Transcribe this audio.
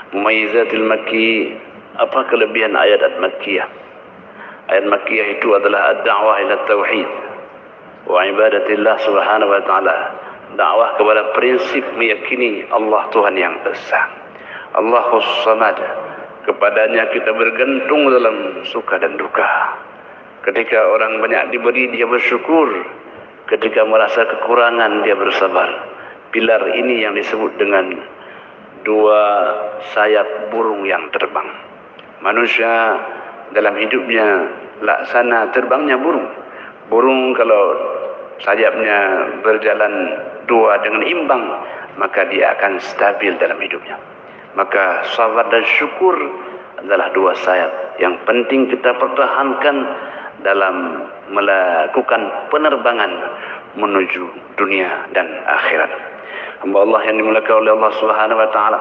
Mumayyizatil Makki, apa kelebihan ayat Makkiyah? Ayat Makkiyah itu adalah ad-da'wah ila tauhid wa ibadatillah subhanahu wa ta'ala. Dakwah kepada prinsip meyakini Allah Tuhan yang Esa, Allahus Samad. Kepadanya kita bergantung dalam suka dan duka. Ketika orang banyak diberi, dia bersyukur. Ketika merasa kekurangan, dia bersabar. Pilar ini yang disebut dengan dua sayap burung yang terbang. Manusia dalam hidupnya laksana terbangnya burung. Burung kalau sayapnya berjalan dua dengan imbang, maka dia akan stabil dalam hidupnya. Maka sabar dan syukur adalah dua sayap yang penting kita pertahankan dalam melakukan penerbangan menuju dunia dan akhirat. Hamba Allah yang dimuliakan oleh Allah Subhanahu wa taala,